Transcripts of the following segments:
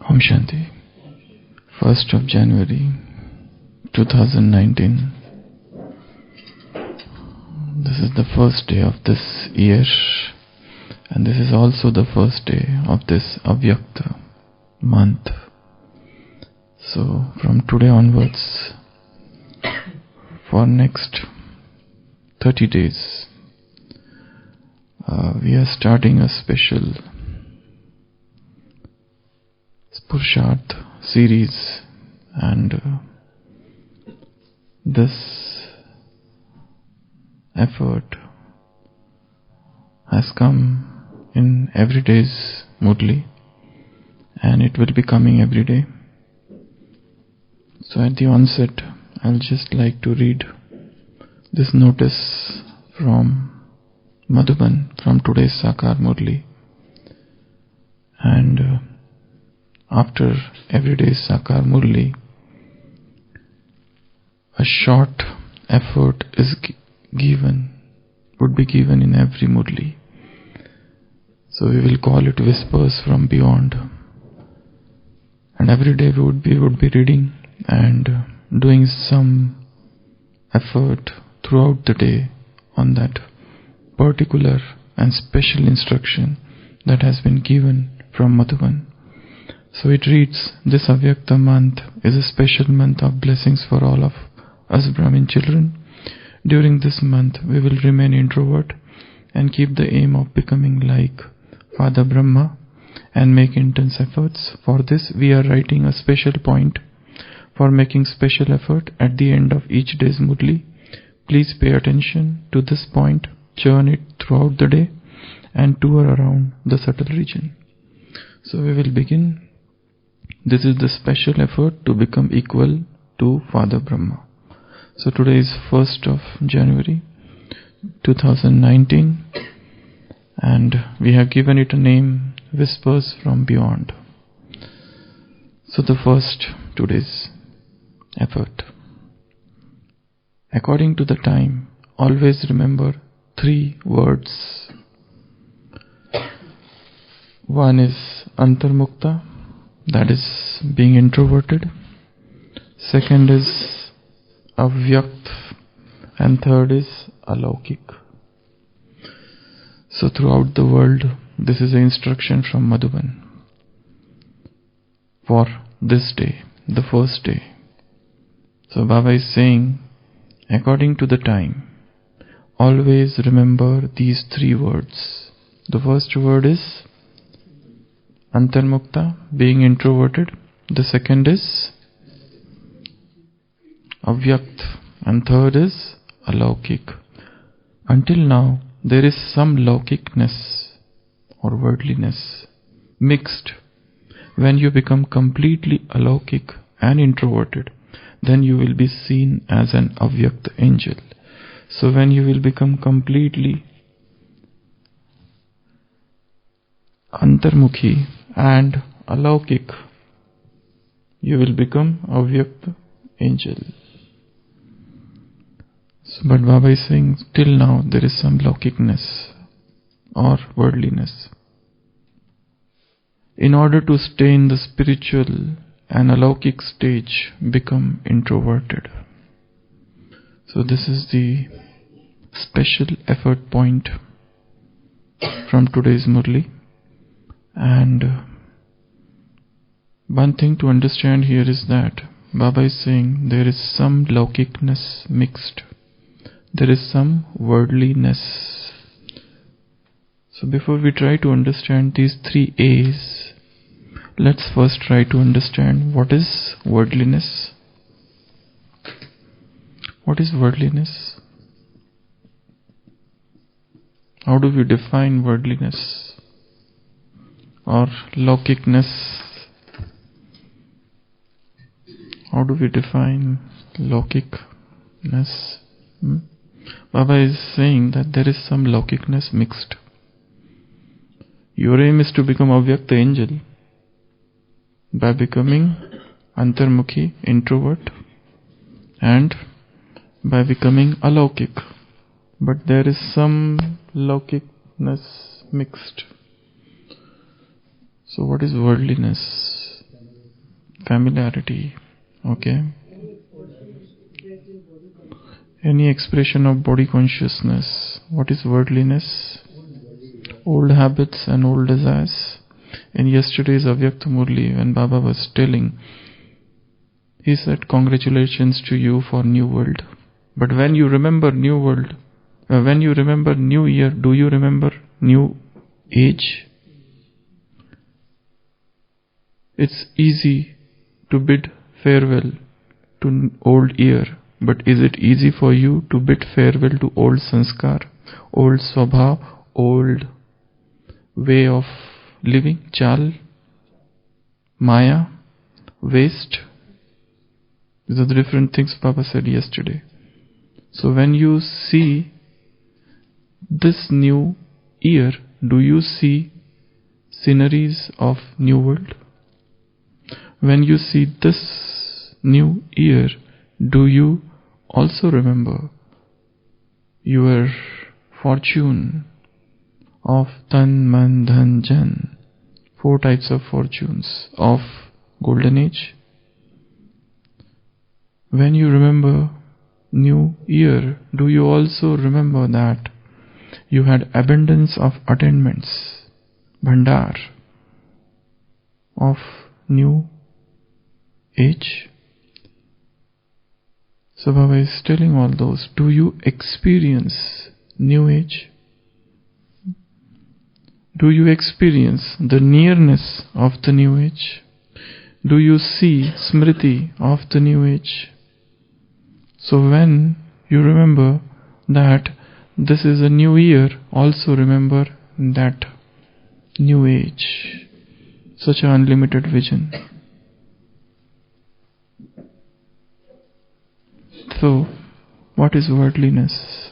Om Shanti. 1st of January 2019. This is the first day of this year, and this is also the first day of this Avyakta month. So from today onwards, for next 30 days, we are starting a special Purusharth series, and this effort has come in every day's Murli, and it will be coming every day. So at the onset, I'll just like to read this notice from Madhuban, from today's Sakar Murli, and after every day's Sakar Murli, a short effort is would be given in every Murli. So we will call it Whispers from Beyond. And every day we would be reading and doing some effort throughout the day on that particular and special instruction that has been given from Madhuban. So it reads, this Avyakta month is a special month of blessings for all of us Brahmin children. During this month, we will remain introvert and keep the aim of becoming like Father Brahma and make intense efforts. For this, we are writing a special point for making special effort at the end of each day's Murli. Please pay attention to this point, churn it throughout the day, and tour around the subtle region. So we will begin. This is the special effort to become equal to Father Brahma. So today is 1st of January 2019, and we have given it a name, Whispers from Beyond. So the first today's effort. According to the time, always remember 3 words. One is Antarmukta, that is being introverted. Second is Avyakt, and third is Alaukik. So throughout the world, this is an instruction from Madhuban for this day, the first day. So Baba is saying, according to the time, always remember these 3 words. The first word is Antarmukta, being introverted. The second is Avyakt, and third is Alaukik. Until now, there is some laukikness or worldliness mixed. When you become completely alaukik and introverted, then you will be seen as an Avyakt angel. So when you will become completely Antarmukhi and Alaukik, you will become Avyakt angel. So, but Baba is saying, till now there is some laukikness or worldliness. In order to stay in the spiritual and alaukik stage, become introverted. So this is the special effort point from today's Murli. And one thing to understand here is that Baba is saying there is some laukikness mixed. There is some worldliness. So before we try to understand these 3 A's, let's first try to understand what is worldliness. What is worldliness? How do we define worldliness? Or laukikness? How do we define laukikness? Baba is saying that there is some laukikness mixed. Your aim is to become Avyakta angel by becoming Antarmukhi, introvert, and by becoming Alaukik. But there is some laukikness mixed. So what is worldliness? Familiarity. Okay. Any expression of body consciousness. What is worldliness? Old habits and old desires. In yesterday's Avyakta Murli, when Baba was telling, he said, congratulations to you for new world. But when you remember new world, when you remember new year, do you remember new age? It's easy to bid farewell to old year, but is it easy for you to bid farewell to old sanskar, old swabha, old way of living, chal, maya, waste? These are the different things Baba said yesterday. So when you see this new year, do you see sceneries of new world? When you see this new year, do you also remember your fortune of Tan, Man, Dhan, Jan? 4 types of fortunes of golden age. When you remember new year, do you also remember that you had abundance of attainments, bhandar of new age? So Baba is telling all those. Do you experience new age? Do you experience the nearness of the new age? Do you see smriti of the new age? So when you remember that this is a new year, also remember that new age. Such an unlimited vision. So, what is worldliness?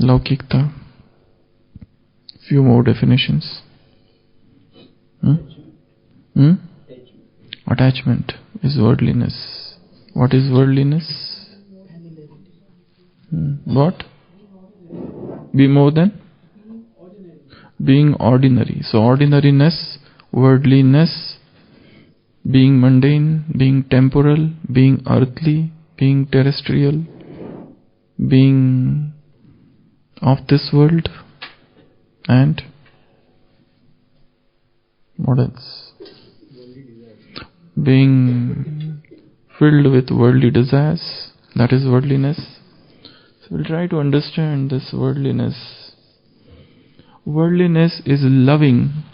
Laukikta. Few more definitions. Attachment is worldliness. What is worldliness? What? Be more than? Being ordinary. So ordinariness, worldliness, being mundane, being temporal, being earthly, being terrestrial, being of this world, and what else? Being filled with worldly desires, that is worldliness. So we'll try to understand this worldliness. Worldliness is loving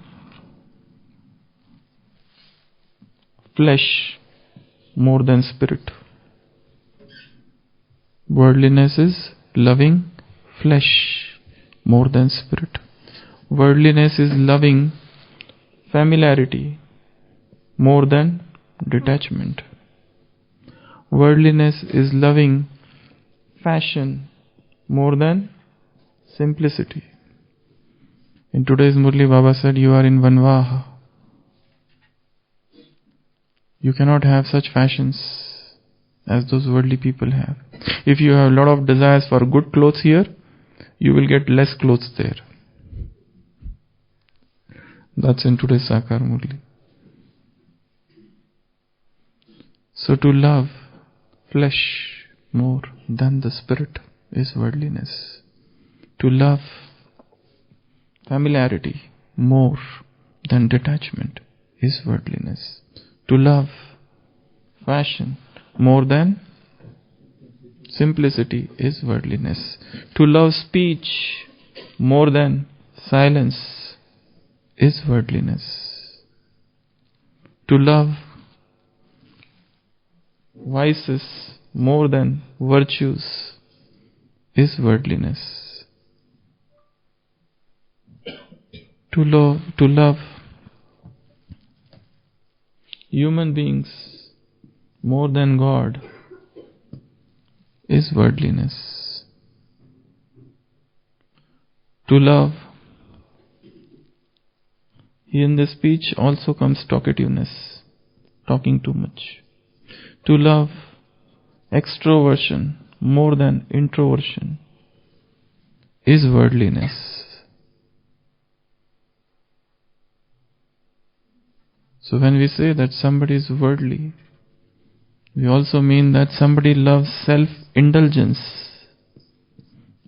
flesh more than spirit. Worldliness is loving flesh more than spirit. Worldliness is loving familiarity more than detachment. Worldliness is loving fashion more than simplicity. In today's Murli, Baba said, you are in Vanvaha. You cannot have such fashions as those worldly people have. If you have a lot of desires for good clothes here, you will get less clothes there. That's in today's Sakar Murli. So to love flesh more than the spirit is worldliness. To love familiarity more than detachment is worldliness. To love fashion more than simplicity is worldliness. To love speech more than silence is worldliness. To love vices more than virtues is worldliness. To love human beings more than God is worldliness. To love, here in the speech also comes talkativeness, talking too much. To love extroversion more than introversion is worldliness. So when we say that somebody is worldly, we also mean that somebody loves self-indulgence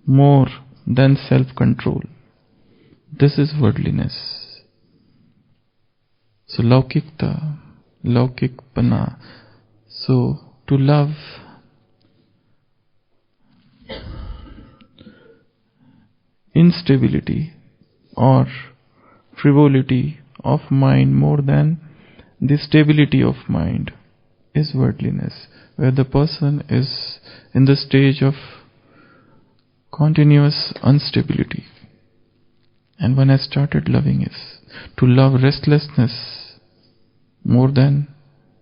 more than self-control. This is worldliness. So laukikta, laukikpana. So to love instability or frivolity of mind more than the stability of mind is worldliness, where the person is in the stage of continuous instability. And when I started loving is to love restlessness more than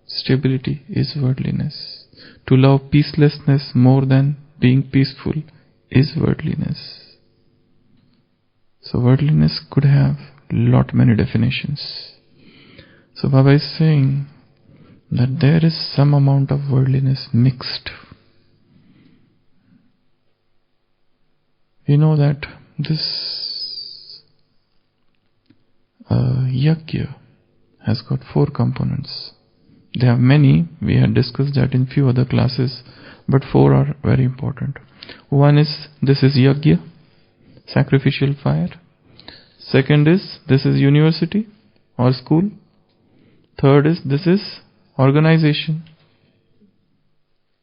stability is worldliness. To love peacelessness more than being peaceful is worldliness. So worldliness could have many definitions. So Baba is saying that there is some amount of worldliness mixed. We know that this yajna has got 4 components. There are many, we had discussed that in few other classes, but 4 are very important. One is, this is yajna, sacrificial fire. Second is, this is university or school. Third is, this is organization.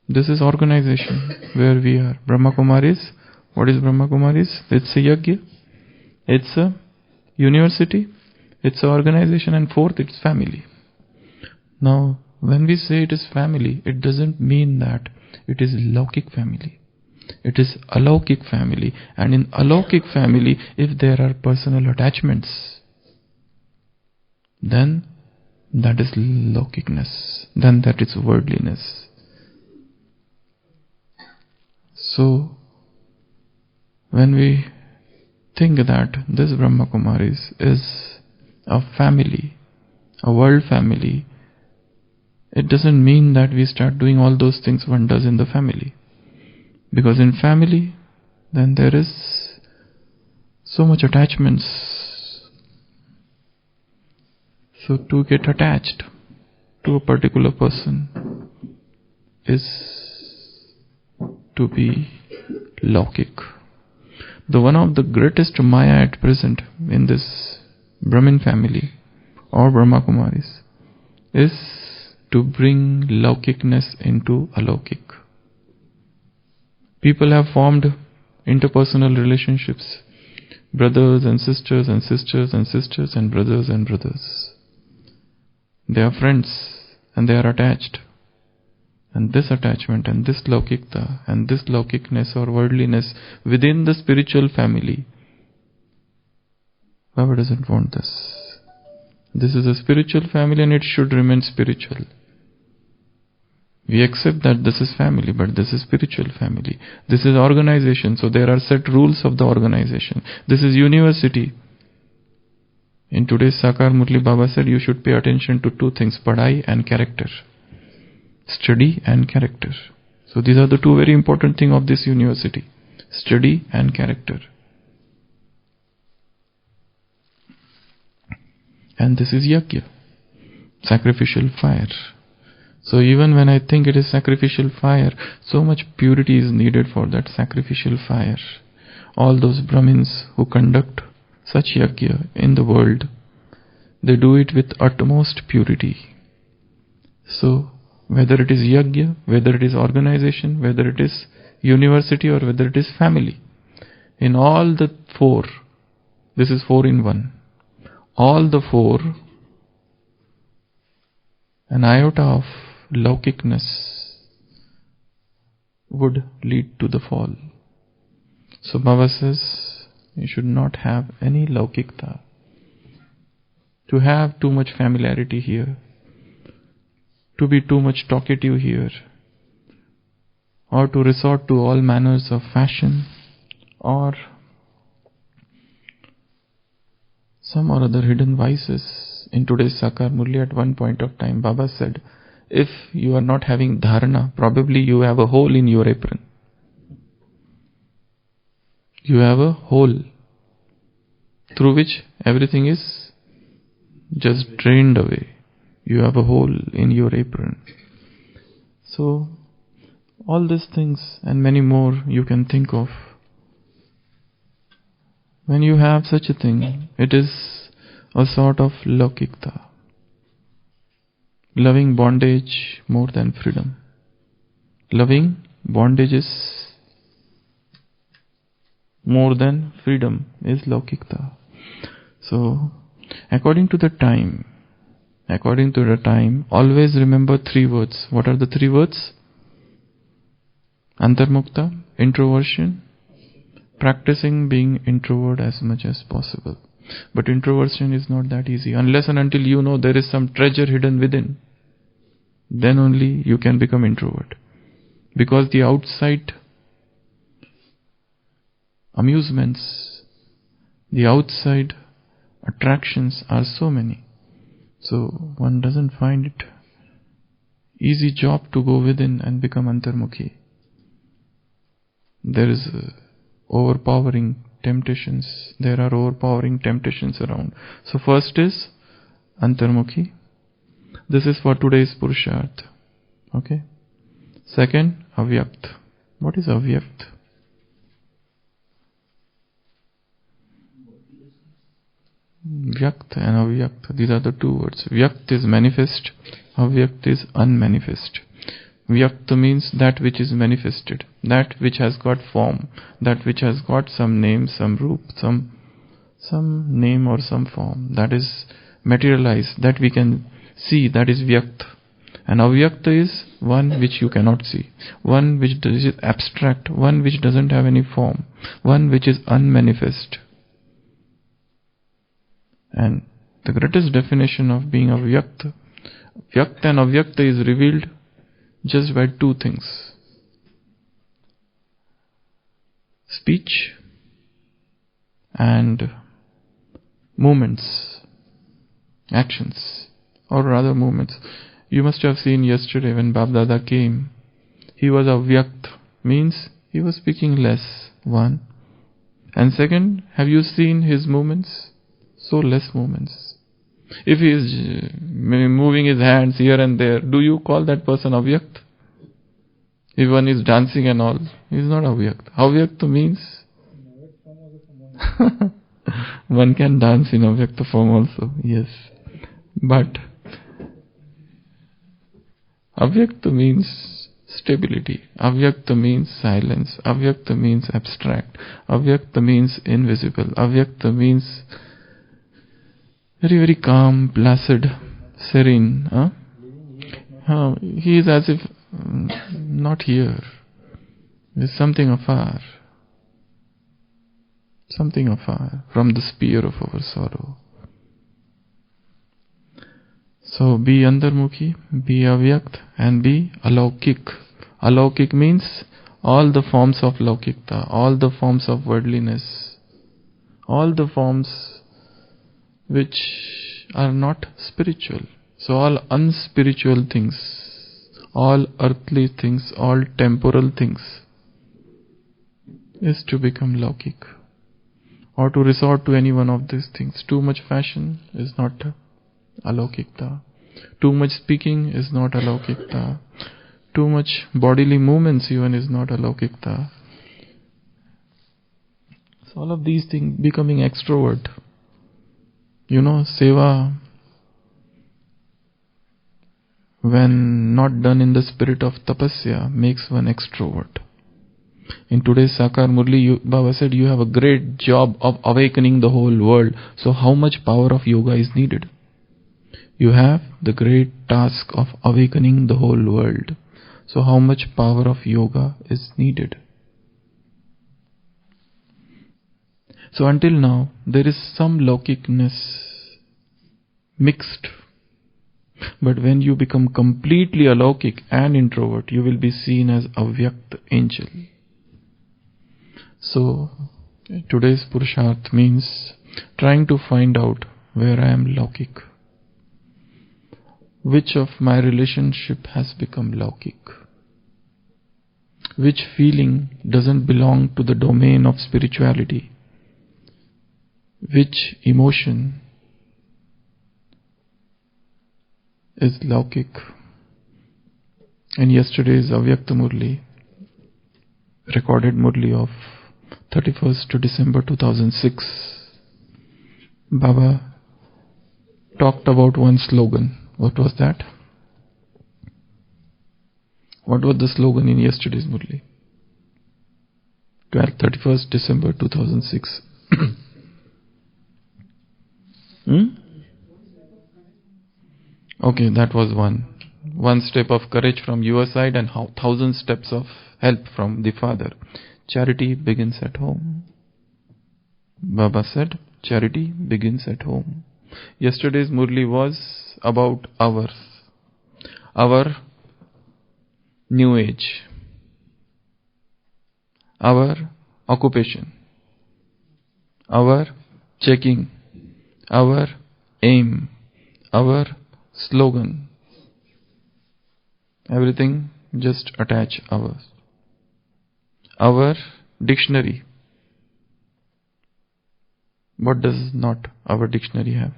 This is organization where we are. Brahma Kumaris. What is Brahma Kumaris? It's a yajna. It's a university. It's an organization. And fourth, it's family. Now, when we say it is family, it doesn't mean that it is Laukik family. It is Alaukik family. And in Alaukik family, if there are personal attachments, then that is Laukikness. Then that is worldliness. So, when we think that this Brahma Kumaris is a family, a world family, it doesn't mean that we start doing all those things one does in the family. Because in family, then there is so much attachments. So to get attached to a particular person is to be Laukik. The one of the greatest Maya at present in this Brahmin family or Brahma Kumaris is to bring Laukikness into Alaukik. People have formed interpersonal relationships, brothers and sisters and sisters and sisters and brothers and brothers. They are friends and they are attached. And this attachment and this Laukikta and this Laukikness or worldliness within the spiritual family, Baba doesn't want this. This is a spiritual family and it should remain spiritual. We accept that this is family, but this is spiritual family. This is organization, so there are set rules of the organization. This is university. In today's Sakar Murli, Baba said you should pay attention to 2 things, padhai and character. Study and character. So these are the 2 very important things of this university. Study and character. And this is yajna, sacrificial fire. So even when I think it is sacrificial fire, so much purity is needed for that sacrificial fire. All those Brahmins who conduct such yajna in the world, they do it with utmost purity. So whether it is yajna, whether it is organization, whether it is university or whether it is family, in all the 4, this is 4 in 1, all the 4, an iota of Laukikness would lead to the fall. So Baba says, you should not have any Laukikta. To have too much familiarity here, to be too much talkative here, or to resort to all manners of fashion, or some or other hidden vices. In today's Sakar Murli, at one point of time, Baba said, if you are not having dharana, probably you have a hole in your apron. You have a hole through which everything is just drained away. You have a hole in your apron. So, all these things and many more you can think of. When you have such a thing, it is a sort of laukikta. Loving bondage more than freedom. Loving bondages more than freedom is laukikta. So, according to the time, always remember 3 words. What are the 3 words? Antarmukta, introversion, practicing being introvert as much as possible. But introversion is not that easy. Unless and until you know there is some treasure hidden within, then only you can become introvert. Because the outside amusements, the outside attractions are so many. So one doesn't find it easy job to go within and become antarmukhi. There is overpowering temptations. There are overpowering temptations around. So first is antarmukhi. This is for today's Purusharth. Okay. Second, avyakt. What is avyakt? Vyakt and avyakt. These are the 2 words. Vyakt is manifest. Avyakt is unmanifest. Vyakta means that which is manifested, that which has got form, that which has got some name, some roop, some name or some form, that is materialized, that we can see, that is vyakta. And avyakta is one which you cannot see, one which is abstract, one which doesn't have any form, one which is unmanifest. And the greatest definition of being avyakta, vyakta and avyakta is revealed just by 2 things. Speech and movements, actions, or rather movements. You must have seen yesterday when Bab Dada came, he was avyakt, means he was speaking less, 1. And second, have you seen his movements? So less movements. If he is moving his hands here and there, do you call that person avyakt? If one is dancing and all, he is not avyakt. Avyakt means one can dance in avyakta form also, yes. But avyakta means stability. Avyakta means silence. Avyakta means abstract. Avyakta means invisible. Avyakta means very, very calm, placid, serene. He is as if not here. There is something afar from the sphere of our sorrow. So be antarmukhi, be avyakt, and be alaukik. Alaukik means all the forms of laukikta, all the forms of worldliness, all the forms which are not spiritual. So all unspiritual things, all earthly things, all temporal things is to become laukik, or to resort to any one of these things. Too much fashion is not alaukikta. Too much speaking is not alaukikta. Too much bodily movements even is not alaukikta. So all of these things, becoming extrovert. Seva, when not done in the spirit of tapasya, makes one extrovert. In today's Sakar Murli, Baba said, you have a great job of awakening the whole world. So how much power of yoga is needed? You have the great task of awakening the whole world. So how much power of yoga is needed? So until now, there is some laukikness mixed. But when you become completely alaukik and introvert, you will be seen as avyakt angel. So today's Purusharth means trying to find out where I am laukik. Which of my relationship has become laukik? Which feeling doesn't belong to the domain of spirituality? Which emotion is Laukik. In yesterday's Avyakta Murli, recorded Murli of 31st to December 2006, Baba talked about one slogan. What was that? What was the slogan in yesterday's Murli? 31st December 2006. Okay, that was one. One step of courage from your side and 1,000 steps of help from the Father. Charity begins at home. Baba said, charity begins at home. Yesterday's Murli was about our new age, our occupation, our checking, our aim, our slogan. Everything just attach ours. Our dictionary. What does not our dictionary have?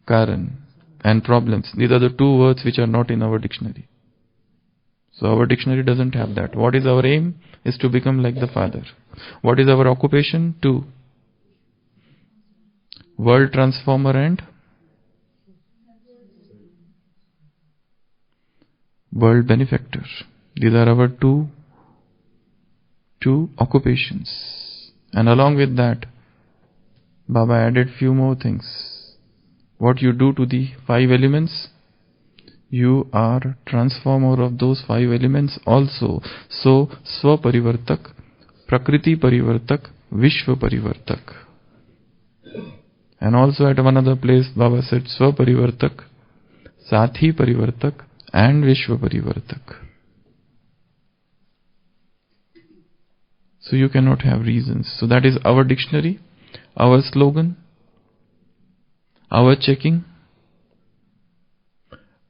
Karan and problems. These are the two words which are not in our dictionary. So our dictionary doesn't have that. What is our aim? Is to become like the Father. What is our occupation? To world transformer and world benefactor. These are our two occupations. And along with that, Baba added few more things. What you do to the 5 elements, you are transformer of those 5 elements also. So, Swaparivartak, Prakriti Parivartak, Vishwa Parivartak. And also at one other place, Baba said Swaparivartak, Sathi Parivartak, and Vishwa Parivartak. So you cannot have reasons. So that is our dictionary, our slogan, our checking,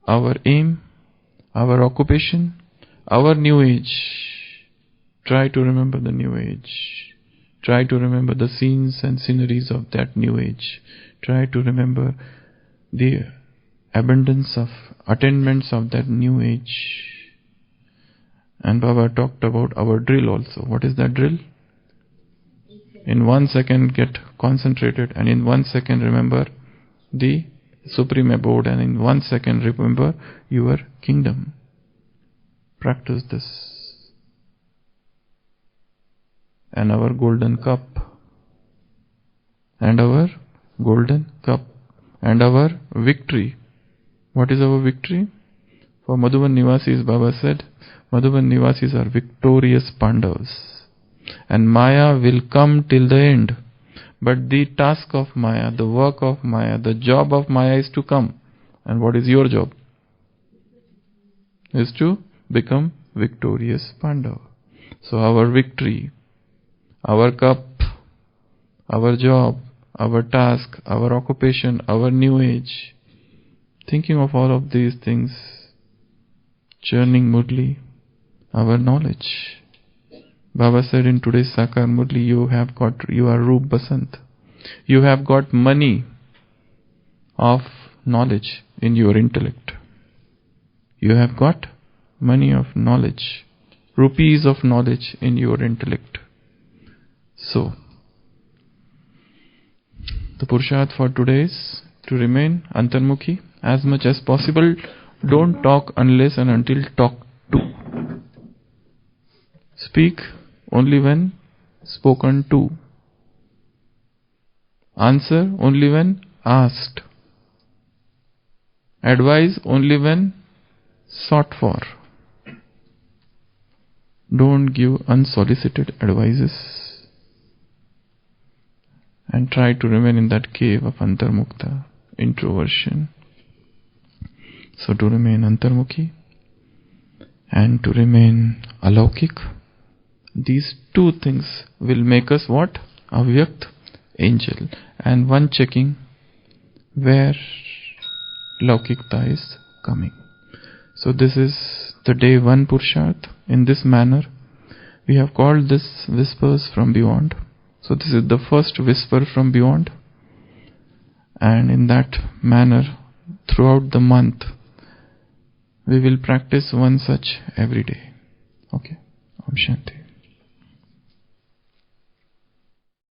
our aim, our occupation, our new age. Try to remember the new age. Try to remember the scenes and sceneries of that new age. Try to remember the abundance of attainments of that new age. And Baba talked about our drill also. What is that drill? In 1 second get concentrated, and in 1 second remember the Supreme Abode, and in 1 second remember your kingdom. Practice this. And our golden cup. And our golden cup. And our victory. What is our victory? For Madhuban Nivasis, Baba said, Madhuban Nivasis are victorious Pandavas. And Maya will come till the end. But the task of Maya, the work of Maya, the job of Maya is to come. And what is your job? Is to become victorious Pandava. So our victory, our cup, our job, our task, our occupation, our new age. Thinking of all of these things, churning Murli, our knowledge. Baba said in today's Sakar Murli, you are Roop Basant. You have got money of knowledge in your intellect. You have got money of knowledge, rupees of knowledge in your intellect. So, the Purusharth for today is to remain Antarmukhi as much as possible. Don't talk unless and until talked to. Speak only when spoken to. Answer only when asked. Advise only when sought for. Don't give unsolicited advices. And try to remain in that cave of Antarmukta, introversion. So to remain Antarmukhi and to remain Alaukik, these two things will make us what? Avyakt, angel. And one checking where Laukikta is coming. So this is the day 1 Purusharth. In this manner, we have called this whispers from beyond. So this is the first whisper from beyond. And in that manner, throughout the month, we will practice one such every day. Okay? Om Shanti.